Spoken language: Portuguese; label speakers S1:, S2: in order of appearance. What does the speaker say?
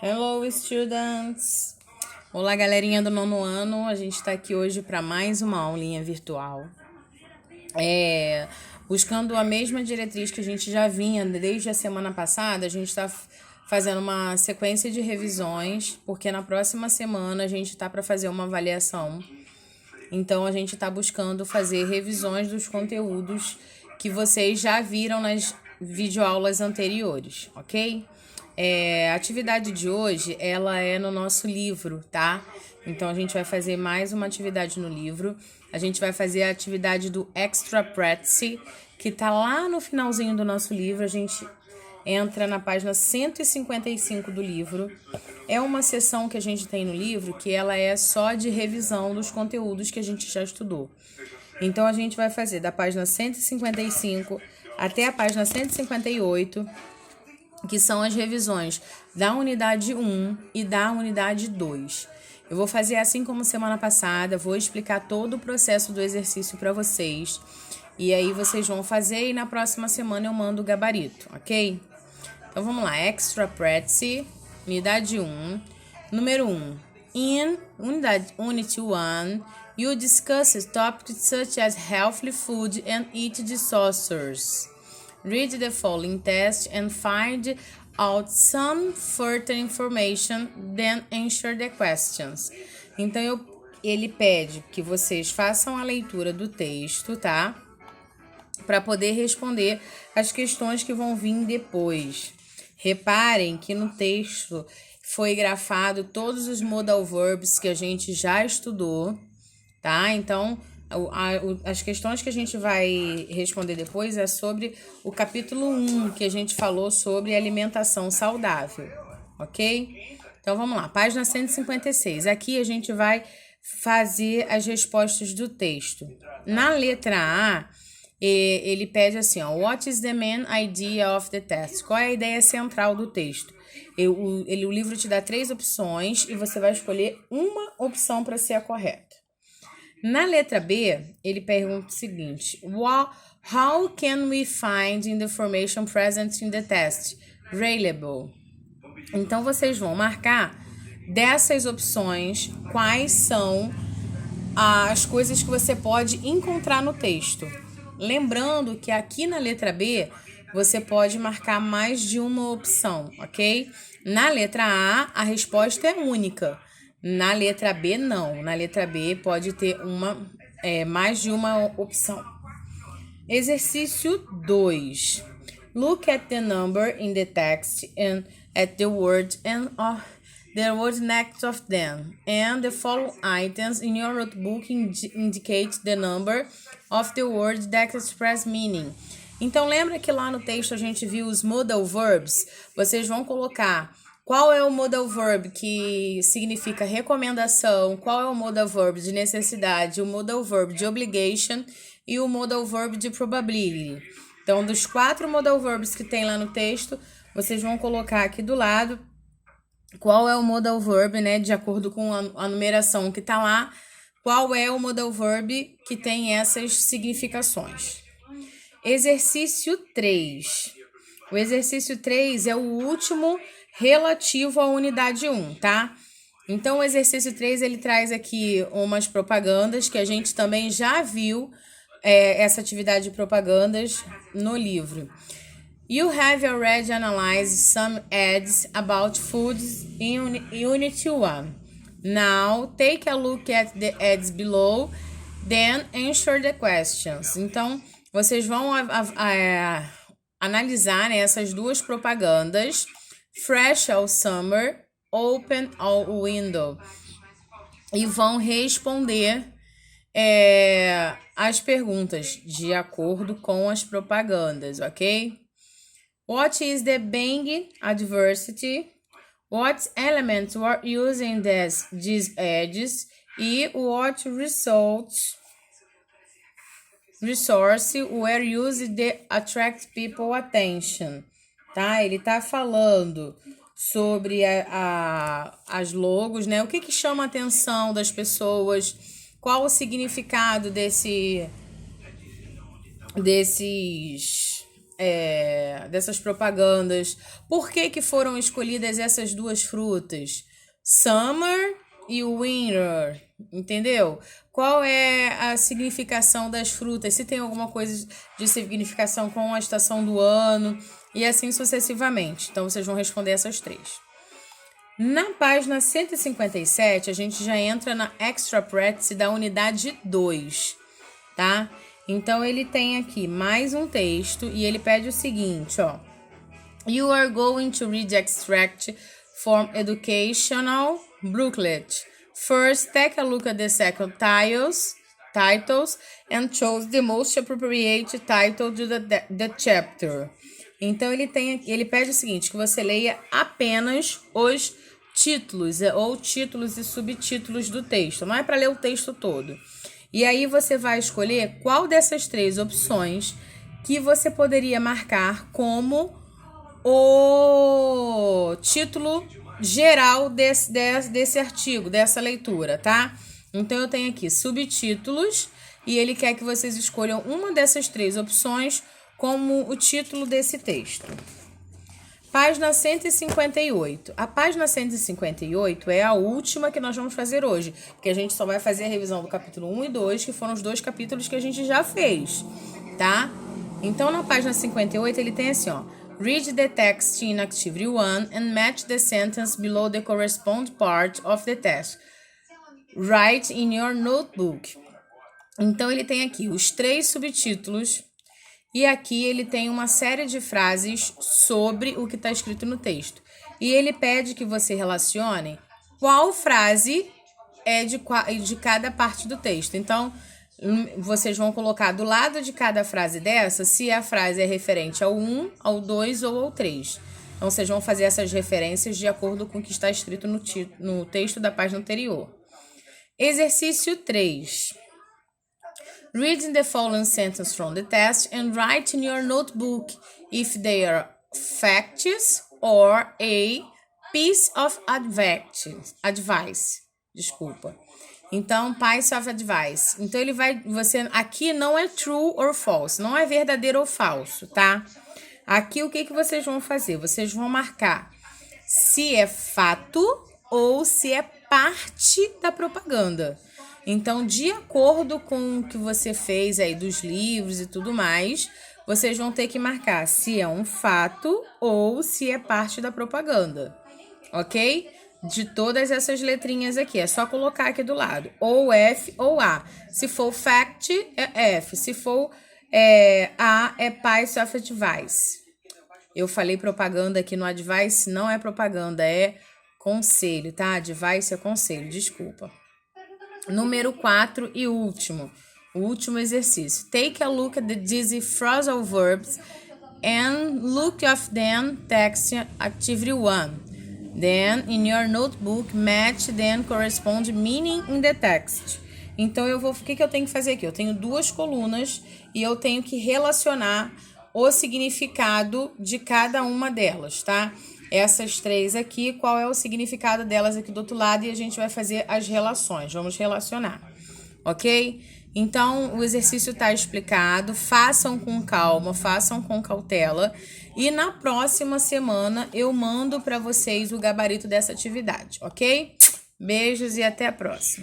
S1: Hello, students! Olá, galerinha do nono ano. A gente está aqui hoje para mais uma aulinha virtual. Buscando a mesma diretriz que a gente já vinha desde a semana passada, a gente está fazendo uma sequência de revisões, porque na próxima semana a gente está para fazer uma avaliação. Então, a gente está buscando fazer revisões dos conteúdos que vocês já viram nas videoaulas anteriores, ok? A atividade de hoje, ela é no nosso livro, tá? Então, a gente vai fazer mais uma atividade no livro. A gente vai fazer a atividade do Extra Practice, que tá lá no finalzinho do nosso livro. A gente entra na página 155 do livro. É uma seção que a gente tem no livro que ela é só de revisão dos conteúdos que a gente já estudou. Então, a gente vai fazer da página 155 até a página 158, que são as revisões da unidade 1 e da unidade 2. Eu vou fazer assim como semana passada, vou explicar todo o processo do exercício para vocês. E aí vocês vão fazer e na próxima semana eu mando o gabarito, ok? Então vamos lá, Extra Practice, unidade 1, número 1. In Unity 1, you discuss topics such as healthy food and eat disorders. Read the following test and find out some further information, then answer the questions. Então, ele pede que vocês façam a leitura do texto, tá? Para poder responder as questões que vão vir depois. Reparem que no texto foi grafado todos os modal verbs que a gente já estudou, tá? Então, as questões que a gente vai responder depois é sobre o capítulo 1, que a gente falou sobre alimentação saudável, ok? Então, vamos lá, página 156. Aqui a gente vai fazer as respostas do texto. Na letra A, ele pede assim, ó, what is the main idea of the test? Qual é a ideia central do texto? O livro te dá 3 opções e você vai escolher uma opção para ser a correta. Na letra B, ele pergunta o seguinte, how can we find the information present in the test? Reliable. Então, vocês vão marcar dessas opções quais são as coisas que você pode encontrar no texto. Lembrando que aqui na letra B, você pode marcar mais de uma opção, ok? Na letra A, a resposta é única. Na letra B, não. Na letra B, pode ter mais de uma opção. Exercício 2. Look at the number in the text and at the word and the word next of them. And the following items in your notebook indicate the number of the word that express meaning. Então, lembra que lá no texto a gente viu os modal verbs? Vocês vão colocar qual é o modal verb que significa recomendação, qual é o modal verb de necessidade, o modal verb de obligation e o modal verb de probability. Então, dos 4 modal verbs que tem lá no texto, vocês vão colocar aqui do lado qual é o modal verb, né, de acordo com a numeração que está lá, qual é o modal verb que tem essas significações. Exercício 3. O exercício 3 é o último relativo à unidade 1, tá? Então, o exercício 3, ele traz aqui umas propagandas que a gente também já viu essa atividade de propagandas no livro. You have already analyzed some ads about foods in Unity 1. Now, take a look at the ads below, then answer the questions. Então, vocês vão analisar, né, essas duas propagandas. Fresh all summer, open all window. E vão responder as perguntas de acordo com as propagandas, ok? What is the Bang adversity? What elements were used in these ads? E what resource were used to attract people attention? Tá? Ele tá falando sobre as logos, né? O que chama a atenção das pessoas? Qual o significado desses dessas propagandas. Por que foram escolhidas essas duas frutas? Summer e winter, entendeu? Qual é a significação das frutas? Se tem alguma coisa de significação com a estação do ano e assim sucessivamente. Então, vocês vão responder essas três. Na página 157, a gente já entra na Extra Practice da unidade 2, tá? Então, ele tem aqui mais um texto e ele pede o seguinte, ó. You are going to read the extract from educational booklet. First, take a look at the second titles and choose the most appropriate title to the chapter. Então, ele pede o seguinte, que você leia apenas os títulos, ou títulos e subtítulos do texto. Não é para ler o texto todo. E aí, você vai escolher qual dessas três opções que você poderia marcar como o título geral desse artigo, dessa leitura, tá? Então, eu tenho aqui subtítulos e ele quer que vocês escolham uma dessas três opções como o título desse texto. Página 158. A página 158 é a última que nós vamos fazer hoje, porque a gente só vai fazer a revisão do capítulo 1 e 2, que foram os dois capítulos que a gente já fez, tá? Então, na página 58, ele tem assim, ó. Read the text in Activity 1 and match the sentence below the corresponding part of the text. Write in your notebook. Então, ele tem aqui os 3 subtítulos e aqui ele tem uma série de frases sobre o que está escrito no texto. E ele pede que você relacione qual frase é de cada parte do texto. Então, vocês vão colocar do lado de cada frase dessa se a frase é referente ao 1, ao 2 ou ao 3. Então, vocês vão fazer essas referências de acordo com o que está escrito no texto da página anterior. Exercício 3. Read the following sentence from the test and write in your notebook if they are facts or a piece of advice. Desculpa. Então, piece of advice. Então, aqui não é true or false, não é verdadeiro ou falso, tá? Aqui, o que vocês vão fazer? Vocês vão marcar se é fato ou se é parte da propaganda. Então, de acordo com o que você fez aí dos livros e tudo mais, vocês vão ter que marcar se é um fato ou se é parte da propaganda, ok? De todas essas letrinhas aqui, é só colocar aqui do lado, ou F ou A. Se for fact, é F. Se for A, é piece of advice. Eu falei propaganda aqui no advice, não é propaganda, é conselho, tá? Advice é conselho, desculpa. Número 4 e último. O último exercício. Take a look at these phrasal verbs and look of them text activity 1. Then, in your notebook, match then correspond meaning in the text. Então, o que eu tenho que fazer aqui? Eu tenho 2 colunas e eu tenho que relacionar o significado de cada uma delas, tá? Essas 3 aqui, qual é o significado delas aqui do outro lado, e a gente vai fazer as relações. Vamos relacionar, ok? Então, o exercício está explicado. Façam com calma, façam com cautela. E na próxima semana eu mando para vocês o gabarito dessa atividade, ok? Beijos e até a próxima.